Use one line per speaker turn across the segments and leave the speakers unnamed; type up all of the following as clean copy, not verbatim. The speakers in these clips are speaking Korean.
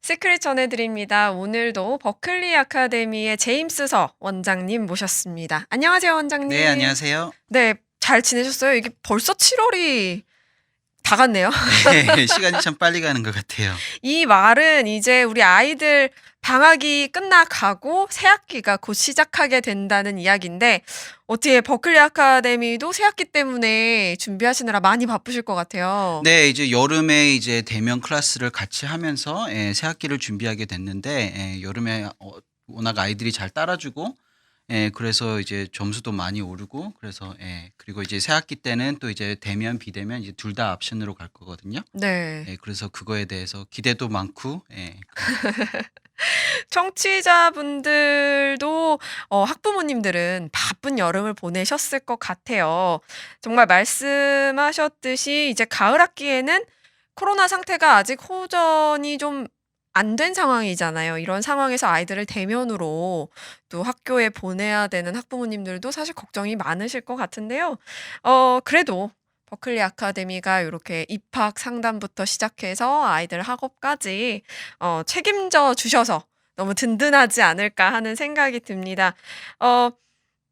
시크릿 전해드립니다. 오늘도 버클리 아카데미의 제임스 원장님 모셨습니다. 안녕하세요,
네,
원장님.
안녕하세요.
네, 잘 지내셨어요? 이게 벌써 7월이 다 갔네요.
네, 시간이 참 빨리 가는 것 같아요.
이 말은 이제 우리 아이들 방학이 끝나가고 새 학기가 곧 시작하게 된다는 이야기인데, 어떻게 버클리 아카데미도 새 학기 때문에 준비하시느라 많이 바쁘실 것 같아요.
네, 이제 여름에 이제 대면 클래스를 같이 하면서 새 학기를 준비하게 됐는데 여름에 워낙 아이들이 잘 따라주고 그래서 이제 점수도 많이 오르고 그래서 그리고 이제 새 학기 때는 또 이제 대면, 비대면 이제 둘 다 옵션으로 갈 거거든요.
네.
그래서 그거에 대해서 기대도 많고
청취자분들도 학부모님들은 바쁜 여름을 보내셨을 것 같아요. 정말 말씀하셨듯이 이제 가을 학기에는 코로나 상태가 아직 호전이 좀 안 된 상황이잖아요. 이런 상황에서 아이들을 대면으로 또 학교에 보내야 되는 학부모님들도 사실 걱정이 많으실 것 같은데요. 그래도 버클리 아카데미가 요렇게 입학 상담부터 시작해서 아이들 학업까지 책임져 주셔서 너무 든든하지 않을까 하는 생각이 듭니다. 어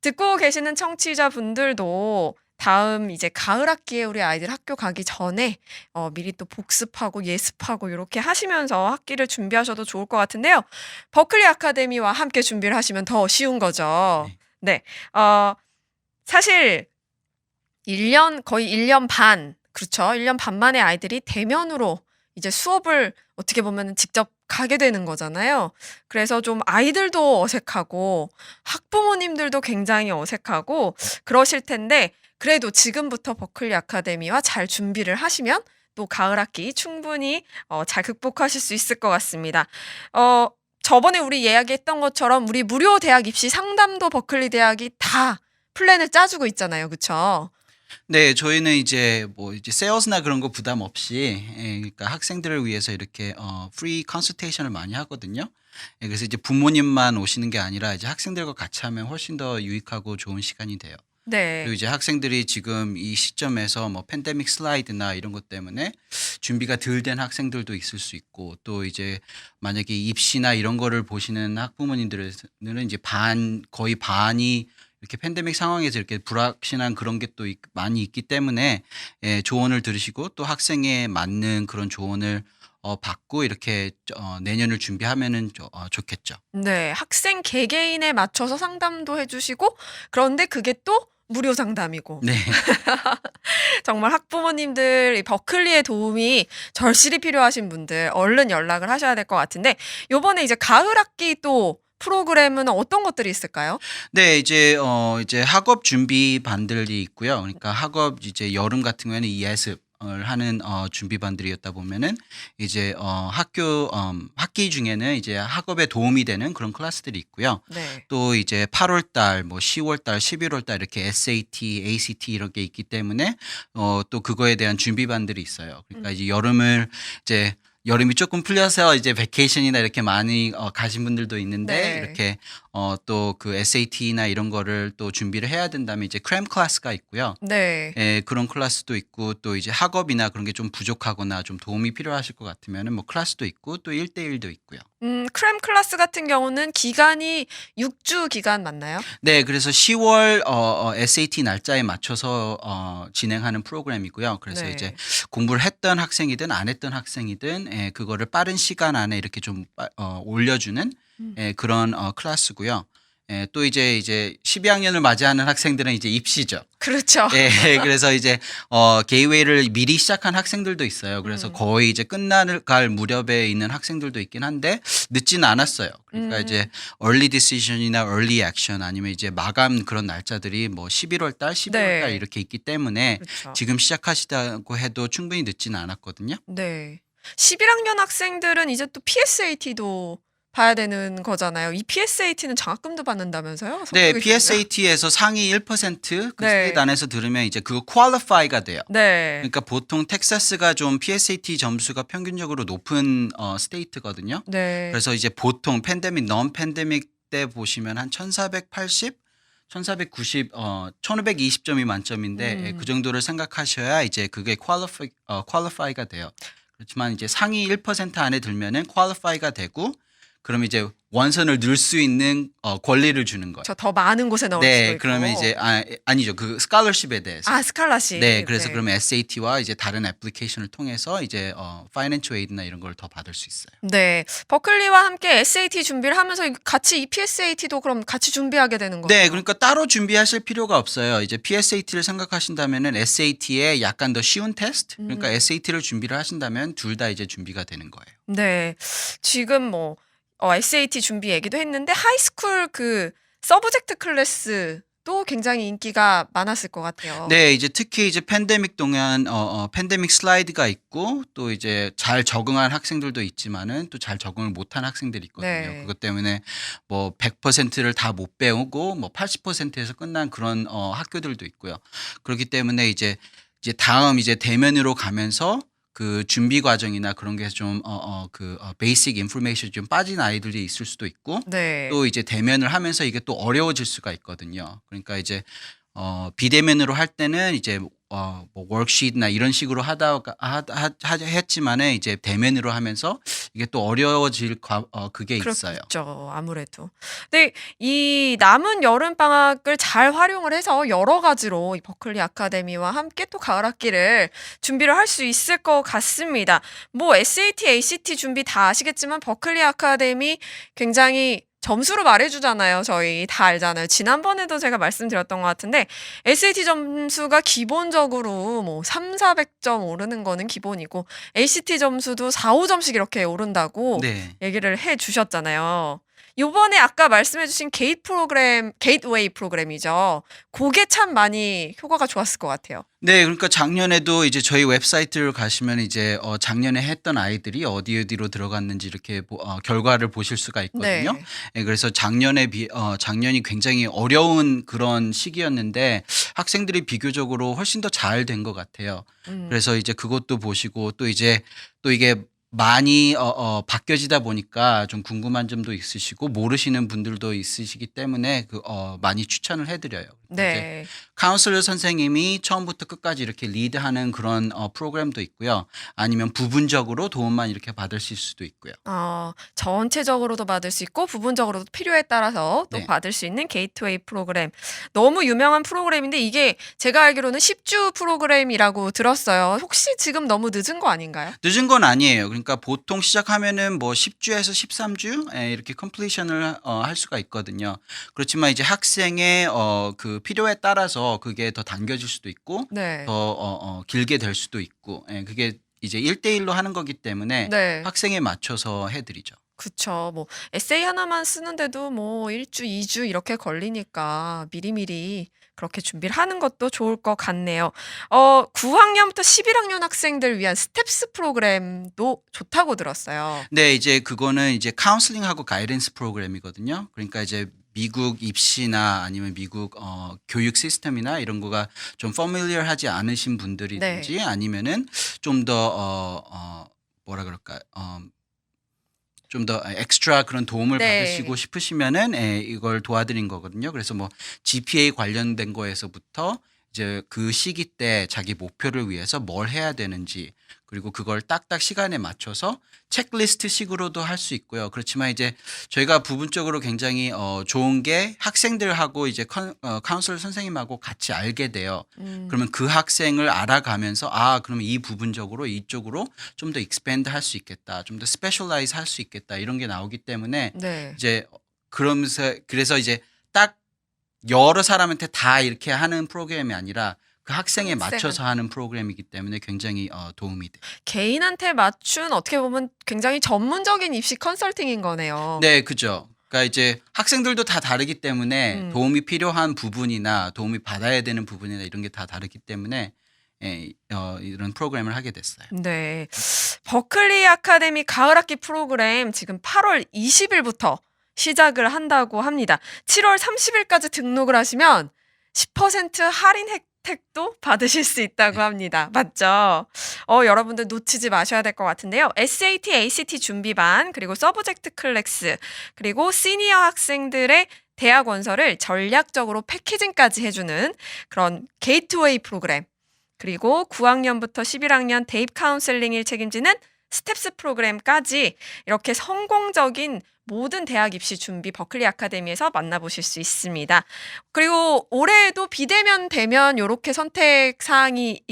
듣고 계시는 청취자분들도 다음 이제 가을 학기에 우리 아이들 학교 가기 전에 미리 또 복습하고 예습하고 요렇게 하시면서 학기를 준비하셔도 좋을 것 같은데요. 버클리 아카데미와 함께 준비를 하시면 더 쉬운 거죠.
네.
네. 어 사실 거의 1년 반, 그렇죠. 1년 반 만에 아이들이 대면으로 이제 수업을 어떻게 보면은 직접 가게 되는 거잖아요. 그래서 좀 아이들도 어색하고 학부모님들도 굉장히 어색하고 그러실 텐데, 그래도 지금부터 버클리 아카데미와 잘 준비를 하시면 또 가을 학기 충분히 잘 극복하실 수 있을 것 같습니다. 어 저번에 우리 이야기했던 것처럼 우리 무료 대학 입시 상담도 버클리 대학이 다 플랜을 짜주고 있잖아요. 그쵸?
네, 저희는 이제 뭐 이제 세일즈나 그런 거 부담 없이 그러니까 학생들을 위해서 이렇게 프리 컨설테이션을 많이 하거든요. 그래서 이제 부모님만 오시는 게 아니라 이제 학생들과 같이 하면 훨씬 더 유익하고 좋은 시간이 돼요. 그리고
네.
이제 학생들이 지금 이 시점에서 뭐 팬데믹 슬라이드나 이런 것 때문에 준비가 덜 된 학생들도 있을 수 있고 또 이제 만약에 입시나 이런 거를 보시는 학부모님들은 이제 거의 반이 이렇게 팬데믹 상황에서 이렇게 불확실한 그런 게 또 많이 있기 때문에 조언을 들으시고 또 학생에 맞는 그런 조언을 받고 이렇게 내년을 준비하면은 좋겠죠.
네. 학생 개개인에 맞춰서 상담도 해 주시고, 그런데 그게 또 무료 상담이고.
네.
정말 학부모님들 이 버클리의 도움이 절실히 필요하신 분들 얼른 연락을 하셔야 될 것 같은데, 요번에 이제 가을 학기 또 프로그램은 어떤 것들이 있을까요?
네. 이제 학업 준비반들이 있고요. 그러니까 학업 이제 여름 같은 경우에는 예습을 하는 준비반들이었다 보면은 이제 학기 중에는 이제 학업에 도움이 되는 그런 클래스들이 있고요.
네.
또 이제 8월 달, 뭐 10월 달, 11월 달 이렇게 SAT, ACT 이런 게 있기 때문에 또 그거에 대한 준비반들이 있어요. 그러니까
음.
이제 이제 여름이 조금 풀려서 이제 베케이션이나 이렇게 많이 가신 분들도 있는데
네.
이렇게 또 그 SAT나 이런 거를 또 준비를 해야 된다면 이제 크램 클래스가 있고요.
네.
그런 클래스도 있고 또 이제 학업이나 그런 게 좀 부족하거나 좀 도움이 필요하실 것 같으면은 뭐 클래스도 있고 또 1대1도 있고요.
크램 클래스 같은 경우는 기간이 6주 기간 맞나요?
네. 그래서 10월 SAT 날짜에 맞춰서 진행하는 프로그램이고요. 그래서 이제
네.
공부를 했던 학생이든 안 했던 학생이든 그거를 빠른 시간 안에 이렇게 좀 올려주는
음.
그런 클래스고요. 또 이제 12학년을 맞이하는 학생들은 이제 입시죠.
그렇죠.
예. 그래서 이제 게이웨이를 미리 시작한 학생들도 있어요. 그래서
음.
거의 이제 갈 무렵에 있는 학생들도 있긴 한데 늦지는 않았어요. 그러니까 이제
음.
early decision이나 early action 아니면 이제 마감 그런 날짜들이 뭐 11월 달, 12월 달
네.
이렇게 있기 때문에
그렇죠.
지금 시작하시다고 해도 충분히 늦지는 않았거든요.
네. 11 학년 학생들은 이제 또 PSAT도 봐야 되는 거잖아요. 이 PSAT는 장학금도 받는다면서요?
네.
성적이 좋으면?
PSAT에서 상위 1% 스테이트
네.
안에서 들으면 이제 그거 qualify가 돼요.
네.
그러니까 보통 텍사스가 좀 PSAT 점수가 평균적으로 높은 스테이트거든요.
네.
그래서 이제 보통 non 팬데믹 때 보시면 한 1480, 1490, 1520점이 만점인데 그
음.
정도를 생각하셔야 이제 그게 qualify가 돼요. 그렇지만 이제 상위 1% 안에 들면은 퀄리파이가 되고 그럼 이제 원선을 넣을 수 있는 권리를 주는 거예요.
저 더 많은 곳에 넣을 수도
네,
있고.
그러면 이제 아니죠. 그 스칼러십에 대해서.
아, 스칼라십.
네, 그래서 그러면 SAT와 이제 다른 애플리케이션을 통해서 이제 파이낸셜 에이드나 이런 걸 더 받을 수 있어요.
네. 버클리와 함께 SAT 준비를 하면서 같이 이 PSAT도 그럼 같이 준비하게 되는 거죠?
네, 그러니까 따로 준비하실 필요가 없어요. 이제 PSAT를 생각하신다면은 SAT에 약간 더 쉬운 테스트, 그러니까 SAT를 준비를 하신다면 둘 다 이제 준비가 되는 거예요.
네. 지금 뭐 SAT 준비 얘기도 했는데 하이스쿨 그 서브젝트 클래스도 굉장히 인기가 많았을 것 같아요.
네, 이제 특히 이제 팬데믹 동안 팬데믹 슬라이드가 있고 또 이제 잘 적응한 학생들도 있지만은 또 잘 적응을 못한 학생들이 있거든요.
네.
그것 때문에 뭐 100%를 다 못 배우고 뭐 80%에서 끝난 그런 학교들도 있고요. 그렇기 때문에 이제 다음 이제 대면으로 가면서 그 준비 과정이나 그런 게 좀 베이직 인포메이션이 좀 빠진 아이들이 있을 수도 있고
네.
또 이제 대면을 하면서 이게 또 어려워질 수가 있거든요. 그러니까 이제 비대면으로 할 때는 이제 뭐 워크시트나 이런 식으로 했지만은 이제 대면으로 하면서 이게 또 어려워질 그게 있어요.
그렇죠. 아무래도. 근데 이 남은 여름 방학을 잘 활용을 해서 여러 가지로 이 버클리 아카데미와 함께 또 가을 학기를 준비를 할 수 있을 것 같습니다. 뭐 SAT, ACT 준비 다 아시겠지만 버클리 아카데미 굉장히 점수로 말해주잖아요. 저희 다 알잖아요. 지난번에도 제가 말씀드렸던 것 같은데 SAT 점수가 기본적으로 뭐 3, 400점 오르는 거는 기본이고 ACT 점수도 4, 5점씩 이렇게 오른다고
네.
얘기를 해주셨잖아요. 요번에 아까 말씀해주신 게이트웨이 프로그램이죠. 그게 참 많이 효과가 좋았을 것 같아요.
네, 그러니까 작년에도 이제 저희 웹사이트를 가시면 이제 작년에 했던 아이들이 어디로 들어갔는지 이렇게 결과를 보실 수가 있거든요.
네.
네, 그래서 작년이 굉장히 어려운 그런 시기였는데 학생들이 비교적으로 훨씬 더 잘 된 것 같아요. 그래서 이제 그것도 보시고 또 이게 많이 바뀌어지다 보니까 좀 궁금한 점도 있으시고 모르시는 분들도 있으시기 때문에 많이 추천을 해드려요. 이제
네.
카운슬러 선생님이 처음부터 끝까지 이렇게 리드하는 그런 프로그램도 있고요. 아니면 부분적으로 도움만 이렇게 받으실 수도 있고요.
전체적으로도 받을 수 있고 부분적으로도 필요에 따라서 또
네.
받을 수 있는 게이트웨이 프로그램. 너무 유명한 프로그램인데 이게 제가 알기로는 10주 프로그램이라고 들었어요. 혹시 지금 너무 늦은 거 아닌가요?
늦은 건 아니에요. 그러니까 보통 시작하면은 뭐 10주에서 13주 이렇게 컴플리션을 할 수가 있거든요. 그렇지만 이제 학생의 그 필요에 따라서 그게 더 당겨질 수도 있고
네.
더 길게 될 수도 있고 그게 이제 1대1로 하는 거기 때문에
네.
학생에 맞춰서 해드리죠.
그쵸. 뭐 에세이 하나만 쓰는데도 뭐 1주, 2주 이렇게 걸리니까 미리미리 그렇게 준비를 하는 것도 좋을 것 같네요. 9학년부터 11학년 학생들 위한 스텝스 프로그램도 좋다고 들었어요.
네, 이제 그거는 이제 카운슬링하고 가이던스 프로그램이거든요. 그러니까 이제 미국 입시나 아니면 미국 교육 시스템이나 이런 거가 좀 familiar하지 않으신 분들이든지 아니면은 좀 더 뭐라 그럴까 좀 더 엑스트라 그런 도움을
네.
받으시고 싶으시면은 이걸 도와드린 거거든요. 그래서 뭐 GPA 관련된 거에서부터 이제 그 시기 때 자기 목표를 위해서 뭘 해야 되는지 그리고 그걸 딱딱 시간에 맞춰서 체크리스트 식으로도 할 수 있고요. 그렇지만 이제 저희가 부분적으로 굉장히 좋은 게 학생들하고 이제 카운슬러 선생님하고 같이 알게 돼요. 그러면 그 학생을 알아가면서 그러면 이 부분적으로 이쪽으로 좀 더 익스팬드 할 수 있겠다. 좀 더 스페셜라이즈 할 수 있겠다. 이런 게 나오기 때문에
네.
이제 그래서 이제 딱 여러 사람한테 다 이렇게 하는 프로그램이 아니라 그 학생에 맞춰서 하는 프로그램이기 때문에 굉장히 도움이 돼요.
개인한테 맞춘 어떻게 보면 굉장히 전문적인 입시 컨설팅인 거네요.
네, 그죠. 그러니까 이제 학생들도 다 다르기 때문에 도움이 필요한 부분이나 도움이 받아야 되는 부분이나 이런 게 다 다르기 때문에 이런 프로그램을 하게 됐어요.
네. 버클리 아카데미 가을 학기 프로그램 지금 8월 20일부터 시작을 한다고 합니다. 7월 30일까지 등록을 하시면 10% 할인 혜택도 받으실 수 있다고 합니다. 맞죠? 여러분들 놓치지 마셔야 될 것 같은데요. SAT, ACT 준비반, 그리고 서브젝트 클래스, 그리고 시니어 학생들의 대학 원서를 전략적으로 패키징까지 해주는 그런 게이트웨이 프로그램. 그리고 9학년부터 11학년 대입 카운셀링을 책임지는 스텝스 프로그램까지 이렇게 성공적인 모든 대학 입시 준비 버클리 아카데미에서 만나보실 수 있습니다. 그리고 올해에도 비대면, 대면 요렇게 선택 사항이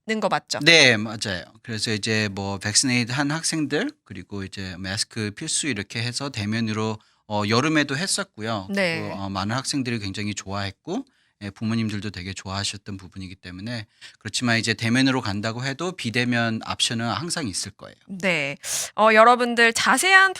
있는 거 맞죠?
네, 맞아요. 그래서 이제 뭐 백스네이트 한 학생들 그리고 이제 마스크 필수 이렇게 해서 대면으로 여름에도 했었고요.
네.
그리고 많은 학생들이 굉장히 좋아했고 예, 부모님들도 되게 좋아하셨던 부분이기 때문에 그렇지만 이제 대면으로 간다고 해도 비대면 옵션은 항상 있을 거예요.
네. 여러분들 자세한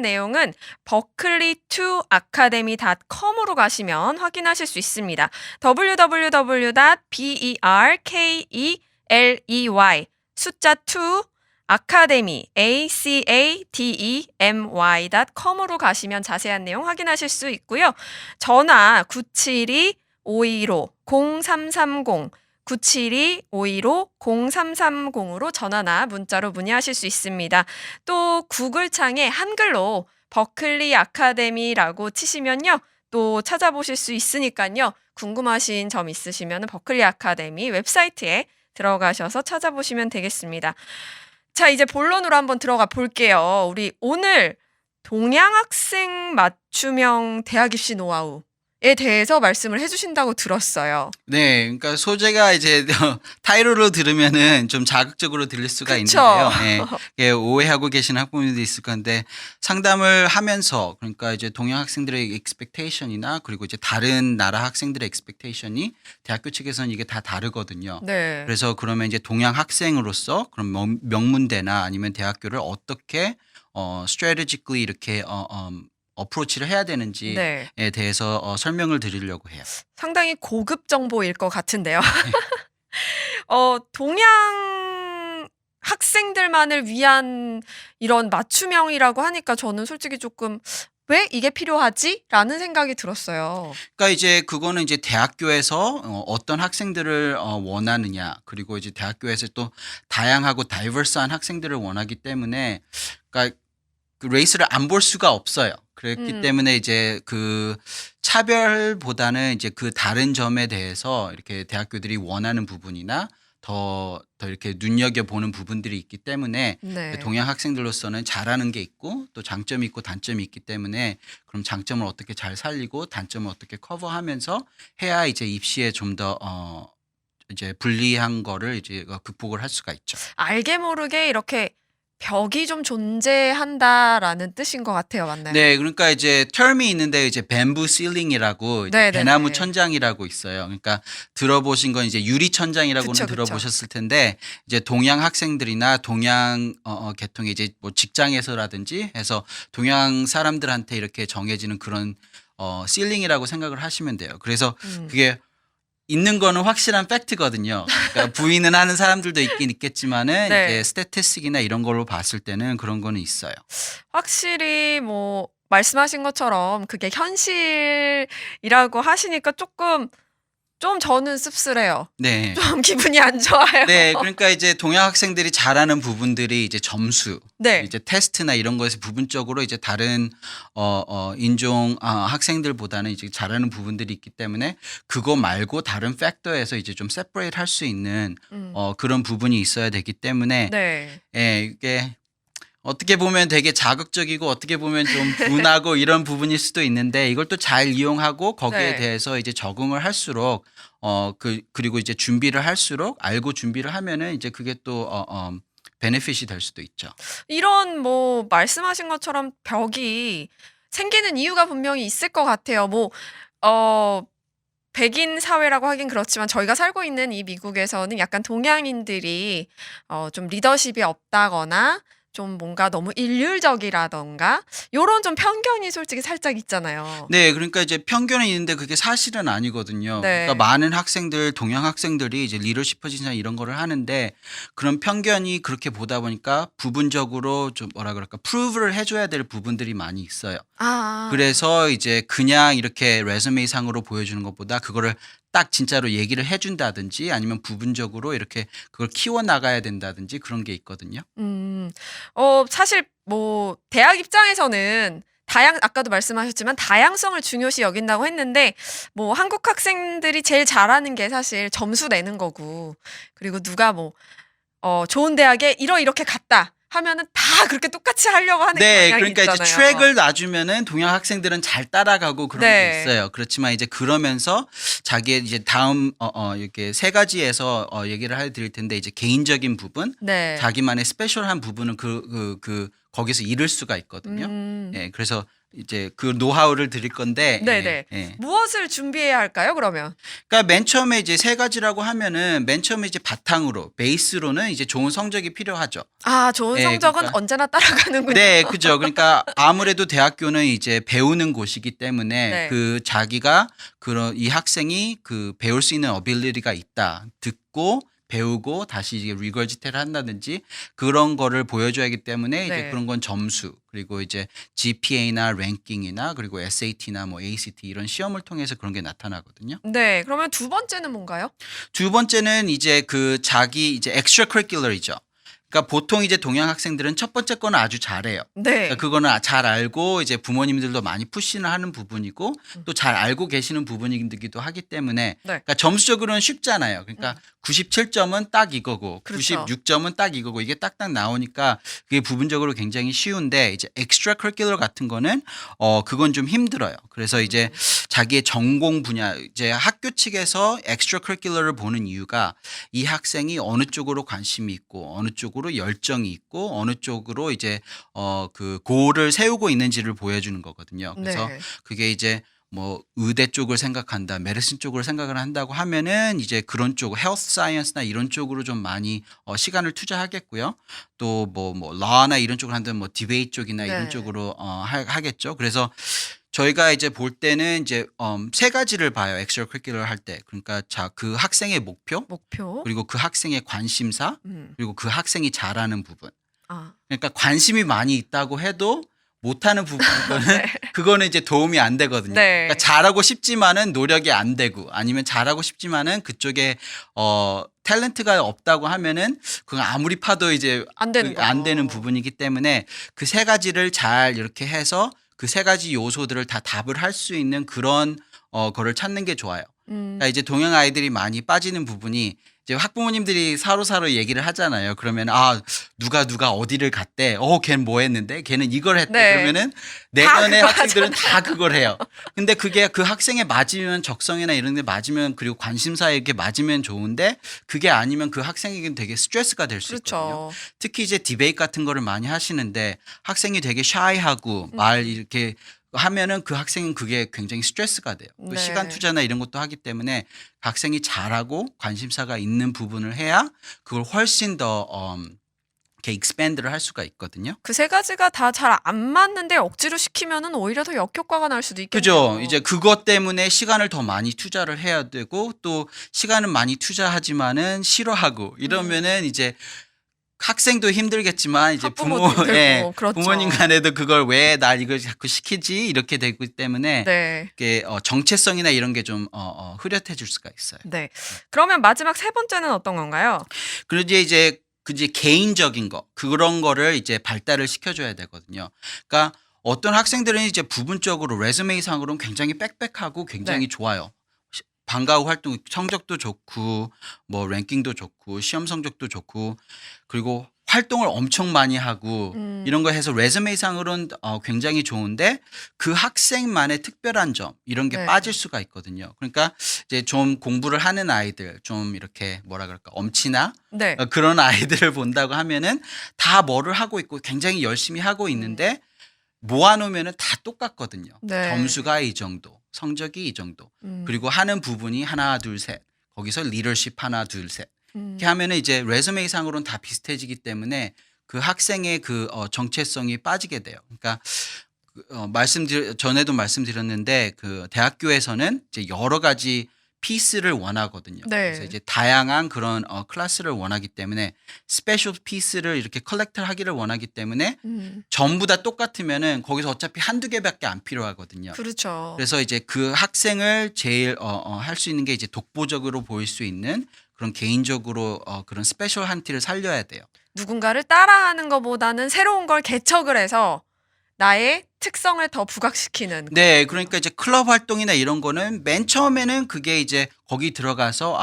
내용은 berkeley2academy.com으로 가시면 확인하실 수 있습니다. www.berkeley 숫자 2 academy academy.com으로 가시면 자세한 내용 확인하실 수 있고요. 전화 972-515-0330 972-515-0330으로 전화나 문자로 문의하실 수 있습니다. 또 구글창에 한글로 버클리 아카데미라고 치시면요. 또 찾아보실 수 있으니까요. 궁금하신 점 있으시면 버클리 아카데미 웹사이트에 들어가셔서 찾아보시면 되겠습니다. 자, 이제 본론으로 한번 들어가 볼게요. 우리 오늘 동양학생 맞춤형 대학 입시 노하우에 대해서 말씀을 해주신다고 들었어요.
네, 그러니까 소재가 이제 타이틀로 들으면은 좀 자극적으로 들릴 수가
그쵸?
있는데요. 예, 오해하고 계신 학부모님도 있을 건데 상담을 하면서 그러니까 이제 동양 학생들의 expectation이나 그리고 이제 다른 나라 학생들의 expectation이 대학교 측에서는 이게 다 다르거든요.
네.
그래서 그러면 이제 동양 학생으로서 그럼 명문대나 아니면 대학교를 어떻게 strategically 이렇게 어프로치를 해야 되는지에
네.
대해서 설명을 드리려고 해요.
상당히 고급 정보일 것 같은데요. 동양 학생들만을 위한 이런 맞춤형이라고 하니까 저는 솔직히 조금 왜 이게 필요하지? 라는 생각이 들었어요.
그러니까 이제 그거는 이제 대학교에서 어떤 학생들을 원하느냐 그리고 이제 대학교에서 또 다양하고 다이버스한 학생들을 원하기 때문에 그러니까 그 레이스를 안 볼 수가 없어요. 그랬기 때문에 이제 그 차별보다는 이제 그 다른 점에 대해서 이렇게 대학교들이 원하는 부분이나 더 이렇게 눈여겨보는 부분들이 있기 때문에
네.
동양 학생들로서는 잘하는 게 있고 또 장점이 있고 단점이 있기 때문에 그럼 장점을 어떻게 잘 살리고 단점을 어떻게 커버하면서 해야 이제 입시에 좀 더 이제 불리한 거를 이제 극복을 할 수가 있죠.
알게 모르게 이렇게 벽이 좀 존재한다라는 뜻인 것 같아요. 맞나요?
네, 그러니까 이제 term이 있는데 이제 뱀부 실링이라고 이제
네네네.
대나무 천장이라고 있어요. 그러니까 들어보신 건 이제 유리 천장이라고는
그쵸, 그쵸.
들어보셨을 텐데 이제 동양 학생들이나 동양 계통의 이제 뭐 직장에서라든지 해서 동양 사람들한테 이렇게 정해지는 그런 실링이라고 생각을 하시면 돼요. 그래서 그게 있는 거는 확실한 팩트거든요. 그러니까 부인은 하는 사람들도 있긴 있겠지만은
네.
이제 스태티스틱이나 이런 걸로 봤을 때는 그런 거는 있어요.
확실히 뭐 말씀하신 것처럼 그게 현실이라고 하시니까 조금 좀 저는 씁쓸해요.
네.
좀 기분이 안 좋아요.
네, 그러니까 이제 동양 학생들이 잘하는 부분들이 이제 점수,
네.
이제 테스트나 이런 거에서 부분적으로 이제 다른 인종 학생들보다는 이제 잘하는 부분들이 있기 때문에 그거 말고 다른 팩터에서 이제 좀 세퍼레이트 할 수 있는 그런 부분이 있어야 되기 때문에
네.
예, 이게 어떻게 보면 되게 자극적이고 어떻게 보면 좀 분하고 이런 부분일 수도 있는데 이걸 또 잘 이용하고 거기에
네.
대해서 이제 적응을 할수록 그리고 이제 준비를 할수록 알고 준비를 하면은 이제 그게 또 베네핏이 될 수도 있죠.
이런 뭐 말씀하신 것처럼 벽이 생기는 이유가 분명히 있을 것 같아요. 뭐 백인 사회라고 하긴 그렇지만 저희가 살고 있는 이 미국에서는 약간 동양인들이 좀 리더십이 없다거나 좀 뭔가 너무 일률적이라던가 요런 좀 편견이 솔직히 살짝 있잖아요.
네, 그러니까 이제 편견이 있는데 그게 사실은 아니거든요.
네.
그러니까 많은 학생들, 동양 학생들이 이제 리더십 포지션 이런 거를 하는데 그런 편견이 그렇게 보다 보니까 부분적으로 좀 뭐라 그럴까, 프루브를 해줘야 될 부분들이 많이 있어요. 그래서 이제 그냥 이렇게 레즈메 상으로 보여주는 것보다 그거를 딱 진짜로 얘기를 해준다든지 아니면 부분적으로 이렇게 그걸 키워나가야 된다든지 그런 게 있거든요.
사실 뭐 대학 입장에서는 아까도 말씀하셨지만 다양성을 중요시 여긴다고 했는데 뭐 한국 학생들이 제일 잘하는 게 사실 점수 내는 거고 그리고 누가 뭐 좋은 대학에 이렇게 갔다 하면은 다 그렇게 똑같이 하려고 하는
네,
경향이
그러니까 이제
있잖아요.
트랙을 놔주면은 동양 학생들은 잘 따라가고 그런 게
네.
있어요. 그렇지만 이제 그러면서 자기의 이제 다음 이렇게 세 가지에서 얘기를 해드릴 텐데 이제 개인적인 부분,
네.
자기만의 스페셜한 부분은 거기서 잃을 수가 있거든요.
음.
예, 그래서 이제 그 노하우를 드릴 건데,
네네.
예.
무엇을 준비해야 할까요, 그러면?
그러니까 맨 처음에 이제 세 가지라고 하면은 맨 처음에 이제 바탕으로 베이스로는 이제 좋은 성적이 필요하죠.
아, 좋은
예,
성적은
그러니까
언제나 따라가는군요.
네, 그죠. 그러니까 아무래도 대학교는 이제 배우는 곳이기 때문에
네.
그 자기가 이 학생이 그 배울 수 있는 어빌리티가 있다. 듣고 배우고 다시 이제 리거지테를 한다든지 그런 거를 보여줘야 하기 때문에 이제
네.
그런 건 점수 그리고 이제 GPA나 랭킹이나 그리고 SAT나 뭐 ACT 이런 시험을 통해서 그런 게 나타나거든요.
네. 그러면 두 번째는 뭔가요?
두 번째는 이제 그 자기 이제 extra curricular이죠. 그러니까 보통 이제 동양 학생들은 첫 번째 거는 아주 잘해요.
네.
그러니까 그거는 잘 알고 이제 부모님들도 많이 푸시를 하는 부분이고 또 잘 알고 계시는 부분이기도 하기 때문에
네.
그러니까 점수적으로는 쉽잖아요. 그러니까 97점은 딱 이거고
그렇죠.
96점은 딱 이거고 이게 딱딱 나오니까 그게 부분적으로 굉장히 쉬운데 이제 extra curricular 같은 거는 그건 좀 힘들어요. 그래서 이제 자기의 전공 분야 이제 학교 측에서 extra curricular를 보는 이유가 이 학생이 어느 쪽으로 관심이 있고 어느 쪽으로 열정이 있고 어느 쪽으로 이제 그 고를 세우고 있는지를 보여주는 거거든요. 그래서
네.
그게 이제 뭐 의대 쪽을 생각한다, 메디슨 쪽으로 생각을 한다고 하면은 이제 그런 쪽, 헬스 사이언스나 이런 쪽으로 좀 많이 시간을 투자하겠고요. 또 뭐 라나 이런 쪽을 한다면 뭐 디베이트 쪽이나 이런
네.
쪽으로 하겠죠. 그래서 저희가 이제 볼 때는 이제 세 가지를 봐요. 엑스트라 커리큘러 할 때. 그러니까 그 학생의 목표,
목표.
그리고 그 학생의 관심사, 그리고 그 학생이 잘하는 부분.
아.
그러니까 관심이 많이 있다고 해도 못하는 부분은
네.
그거는 이제 도움이 안 되거든요.
네.
그러니까 잘하고 싶지만은 노력이 안 되고 아니면 잘하고 싶지만은 그쪽에 탤런트가 없다고 하면은 그건 아무리 파도 이제
안 되는
안
거죠.
되는 부분이기 때문에 그 세 가지를 잘 이렇게 해서 그 세 가지 요소들을 다 답을 할 수 있는 그런 거를 찾는 게 좋아요. 그러니까 이제 동양 아이들이 많이 빠지는 부분이 이제 학부모님들이 서로 얘기를 하잖아요. 그러면 누가 어디를 갔대. 걔는 뭐 했는데? 걔는 이걸 했대.
네.
그러면은
다
내년에
그거
학생들은 다 그걸 해요. 근데 그게 그 학생에 맞으면 적성이나 이런 데 맞으면 그리고 관심사에 이렇게 맞으면 좋은데 그게 아니면 그 학생에게는 되게 스트레스가 될 수 있거든요.
그렇죠.
특히 이제 디베이트 같은 거를 많이 하시는데 학생이 되게 샤이하고 말 이렇게 하면은 그 학생은 그게 굉장히 스트레스가 돼요. 그
네.
시간 투자나 이런 것도 하기 때문에 학생이 잘하고 관심사가 있는 부분을 해야 그걸 훨씬 더 이렇게 익스팬드를 할 수가 있거든요.
그 세 가지가 다 잘 안 맞는데 억지로 시키면은 오히려 더 역효과가 날 수도 있겠네요.
그죠. 이제 그것 때문에 시간을 더 많이 투자를 해야 되고 또 시간은 많이 투자하지만은 싫어하고 이러면은 이제 학생도 힘들겠지만 이제
학부모도 힘들고, 그렇죠.
부모님 간에도 그걸 왜 날 이걸 자꾸 시키지 이렇게 되기 때문에
네.
이게 정체성이나 이런 게 좀 흐릿해질 수가 있어요.
네. 그러면 마지막 세 번째는 어떤 건가요?
그리고 이제 개인적인 거 그런 거를 이제 발달을 시켜줘야 되거든요. 그러니까 어떤 학생들은 이제 부분적으로 레즈메이상으로는 굉장히 빽빽하고 굉장히
네.
좋아요. 방과 후 활동 성적도 좋고 뭐 랭킹도 좋고 시험 성적도 좋고 그리고 활동을 엄청 많이 하고 이런 거 해서 레즈메이상으로는 굉장히 좋은데 그 학생만의 특별한 점 이런 게
네.
빠질 수가 있거든요. 그러니까 이제 좀 공부를 하는 아이들 좀 이렇게 뭐라 그럴까 엄치나
네.
그런 아이들을 본다고 하면은 다 뭐를 하고 있고 굉장히 열심히 하고 있는데 모아놓으면은 다 똑같거든요.
네.
점수가 이 정도, 성적이 이 정도. 그리고 하는 부분이 하나, 둘, 셋. 거기서 리더십 하나, 둘, 셋. 이렇게 하면은 이제 레즈메이상으로는 다 비슷해지기 때문에 그 학생의 그 정체성이 빠지게 돼요. 그러니까 전에도 말씀드렸는데 그 대학교에서는 이제 여러 가지 피스를 원하거든요.
네.
그래서 이제 다양한 그런 클래스를 원하기 때문에 스페셜 피스를 이렇게 컬렉트를 하기를 원하기 때문에 전부 다 똑같으면은 거기서 어차피 한두 개밖에 안 필요하거든요.
그렇죠.
그래서 이제 그 학생을 제일 할 수 있는 게 이제 독보적으로 보일 수 있는 그런 개인적으로 그런 스페셜 한티를 살려야 돼요.
누군가를 따라하는 것보다는 새로운 걸 개척을 해서 나의 특성을 더 부각시키는.
네, 그러니까 이제 클럽 활동이나 이런 거는 맨 처음에는 그게 이제 거기 들어가서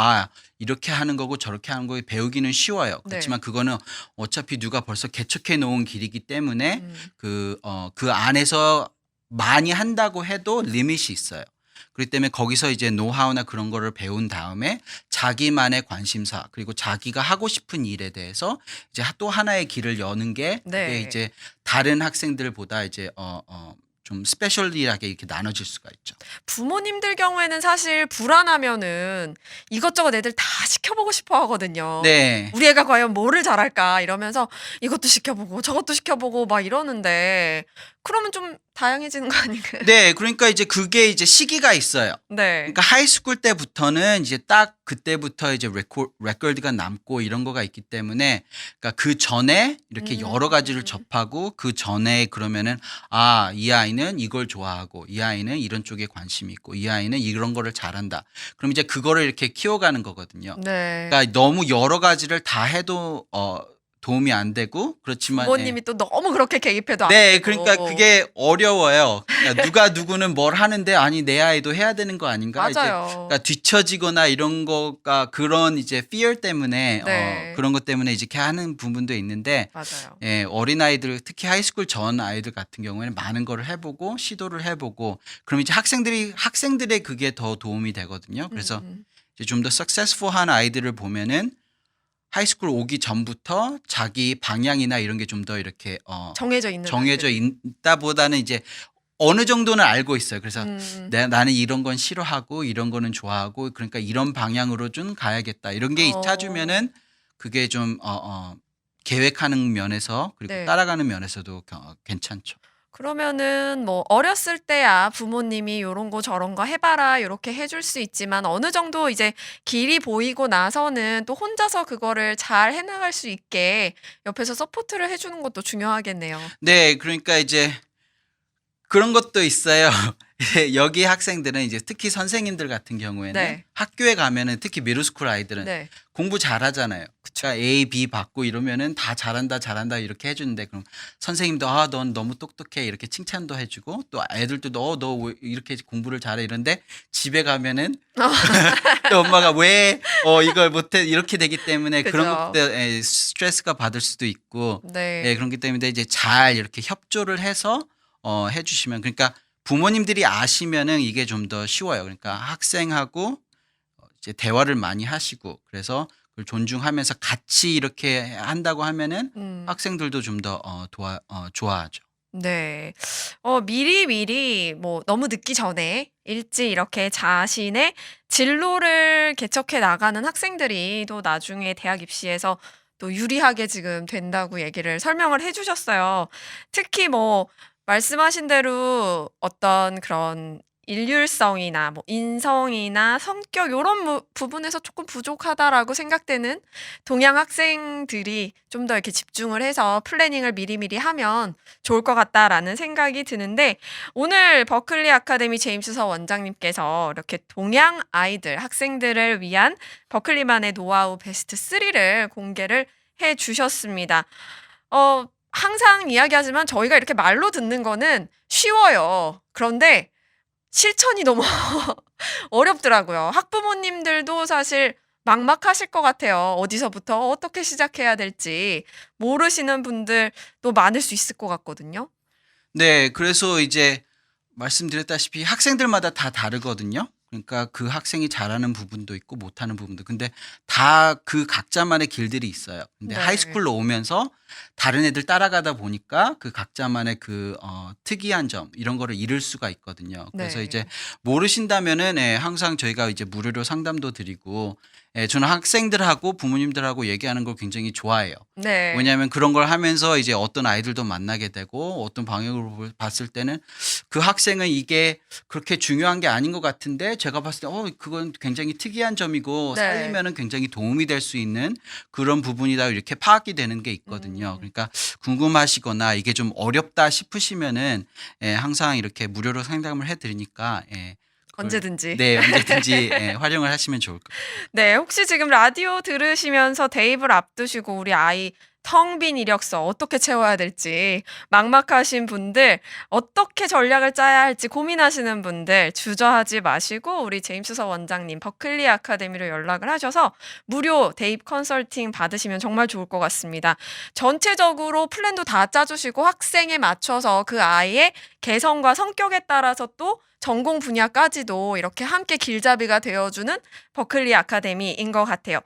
이렇게 하는 거고 저렇게 하는 거 배우기는 쉬워요.
네.
그렇지만 그거는 어차피 누가 벌써 개척해 놓은 길이기 때문에
음.
그 안에서 많이 한다고 해도 리밋이 있어요. 그렇기 때문에 거기서 이제 노하우나 그런 거를 배운 다음에 자기만의 관심사 그리고 자기가 하고 싶은 일에 대해서 이제 또 하나의 길을 여는 게 그게
네.
이제 다른 학생들보다 이제 좀 스페셜리하게 이렇게 나눠질 수가 있죠.
부모님들 경우에는 사실 불안하면은 이것저것 애들 다 시켜보고 싶어 하거든요.
네.
우리 애가 과연 뭐를 잘할까 이러면서 이것도 시켜보고 저것도 시켜보고 막 이러는데 그러면 좀 다양해지는 거 아닌가요?
네, 그러니까 이제 그게 이제 시기가 있어요.
네.
그러니까 하이스쿨 때부터는 이제 딱 그때부터 이제 레코드가 남고 이런 거가 있기 때문에 그러니까 그 전에 이렇게 여러 가지를 접하고 그 전에 그러면은 이 아이는 이걸 좋아하고 이 아이는 이런 쪽에 관심이 있고 이 아이는 이런 거를 잘한다. 그럼 이제 그거를 이렇게 키워가는 거거든요.
네.
그러니까 너무 여러 가지를 다 해도 도움이 안 되고 그렇지만
부모님이 또 너무 그렇게 개입해도 안
네,
되고.
그러니까 그게 어려워요. 그러니까 누가 누구는 뭘 하는데 아니 내 아이도 해야 되는 거 아닌가? 이제
맞아요.
그러니까 뒤처지거나 이런 거가 그런 이제 fear 때문에
네.
그런 것 때문에 이제 이렇게 하는 부분도 있는데
맞아요.
어린 아이들 특히 하이스쿨 전 아이들 같은 경우에는 많은 거를 해보고 시도를 해보고 그럼 이제 학생들의 그게 더 도움이 되거든요. 그래서 이제 좀 더 successful한 아이들을 보면은 하이스쿨 오기 전부터 자기 방향이나 이런 게 좀 더 이렇게
정해져
있다보다는 이제 어느 정도는 알고 있어요. 그래서
음.
나는 이런 건 싫어하고 이런 거는 좋아하고 그러니까 이런 방향으로 좀 가야겠다. 이런 게 찾으면은 그게 좀 계획하는 면에서 그리고
네.
따라가는 면에서도 괜찮죠.
그러면은 뭐 어렸을 때야 부모님이 요런 거 저런 거 해봐라 요렇게 해줄 수 있지만 어느 정도 이제 길이 보이고 나서는 또 혼자서 그거를 잘 해나갈 수 있게 옆에서 서포트를 해주는 것도 중요하겠네요.
네, 그러니까 이제 그런 것도 있어요. 여기 학생들은 이제 특히 선생님들 같은 경우에는
네.
학교에 가면은 특히 미들스쿨 아이들은
네.
공부 잘하잖아요. 그러니까 A, B 받고 이러면은 다 잘한다 이렇게 해주는데 그럼 선생님도 넌 너무 똑똑해 이렇게 칭찬도 해주고 또 애들도 너 왜 이렇게 공부를 잘해 이런데 집에 가면은 또 엄마가 왜 이걸 못해 이렇게 되기 때문에 그런
그죠.
것들 스트레스가 받을 수도 있고
네.
그렇기 때문에 이제 잘 이렇게 협조를 해서 해주시면 그러니까 부모님들이 아시면은 이게 좀 더 쉬워요. 그러니까 학생하고 이제 대화를 많이 하시고 그래서 그걸 존중하면서 같이 이렇게 한다고 하면은 학생들도 좀 더 좋아하죠.
네. 미리 뭐 너무 늦기 전에 일찍 이렇게 자신의 진로를 개척해 나가는 학생들이 또 나중에 대학 입시에서 또 유리하게 지금 된다고 얘기를 설명을 해 주셨어요. 특히 뭐 말씀하신 대로 어떤 그런 일률성이나 뭐 인성이나 성격 요런 부분에서 조금 부족하다라고 생각되는 동양 학생들이 좀 더 이렇게 집중을 해서 플래닝을 미리미리 하면 좋을 것 같다라는 생각이 드는데 오늘 버클리 아카데미 제임스 원장님께서 이렇게 동양 아이들, 학생들을 위한 버클리만의 노하우 베스트 3를 공개를 해 주셨습니다. 항상 이야기하지만 저희가 이렇게 말로 듣는 거는 쉬워요. 그런데 실천이 너무 어렵더라고요. 학부모님들도 사실 막막하실 것 같아요. 어디서부터 어떻게 시작해야 될지 모르시는 분들도 많을 수 있을 것 같거든요.
네, 그래서 이제 말씀드렸다시피 학생들마다 다 다르거든요. 그러니까 그 학생이 잘하는 부분도 있고 못하는 부분도. 근데 다 그 각자만의 길들이 있어요. 근데
네.
하이스쿨로 오면서 다른 애들 따라가다 보니까 그 각자만의 특이한 점 이런 거를 잃을 수가 있거든요. 그래서
네.
이제 모르신다면은 항상 저희가 이제 무료로 상담도 드리고 저는 학생들하고 부모님들하고 얘기하는 걸 굉장히 좋아해요.
네.
왜냐하면 그런 걸 하면서 이제 어떤 아이들도 만나게 되고 어떤 방향으로 봤을 때는 그 학생은 이게 그렇게 중요한 게 아닌 것 같은데 제가 봤을 때 그건 굉장히 특이한 점이고
네.
살리면은 굉장히 도움이 될 수 있는 그런 부분이다 이렇게 파악이 되는 게 있거든요. 그러니까 궁금하시거나 이게 좀 어렵다 싶으시면은 항상 이렇게 무료로 상담을 해드리니까
언제든지.
네, 언제든지 활용을 하시면 좋을 것 같아요.
네, 혹시 지금 라디오 들으시면서 대입을 앞두시고 우리 아이 텅 빈 이력서 어떻게 채워야 될지 막막하신 분들, 어떻게 전략을 짜야 할지 고민하시는 분들 주저하지 마시고 우리 제임스 원장님 버클리 아카데미로 연락을 하셔서 무료 대입 컨설팅 받으시면 정말 좋을 것 같습니다. 전체적으로 플랜도 다 짜주시고 학생에 맞춰서 그 아이의 개성과 성격에 따라서 또 전공 분야까지도 이렇게 함께 길잡이가 되어주는 버클리 아카데미인 것 같아요.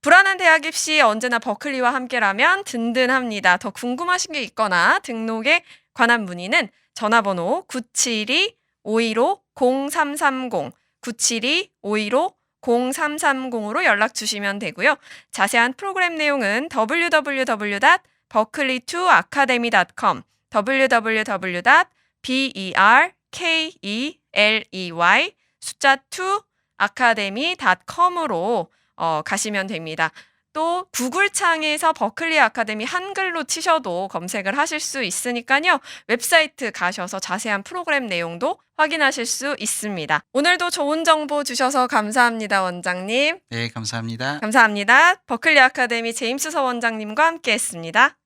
불안한 대학 입시 언제나 버클리와 함께라면 든든합니다. 더 궁금하신 게 있거나 등록에 관한 문의는 전화번호 972-515-0330, 972-515-0330으로 연락 주시면 되고요. 자세한 프로그램 내용은 www.berkeley2academy.com, www.berkeley 숫자 2 academy.com으로 가시면 됩니다. 또 구글 창에서 버클리 아카데미 한글로 치셔도 검색을 하실 수 있으니까요. 웹사이트 가셔서 자세한 프로그램 내용도 확인하실 수 있습니다. 오늘도 좋은 정보 주셔서 감사합니다, 원장님.
네, 감사합니다.
감사합니다. 버클리 아카데미 제임스 원장님과 함께했습니다.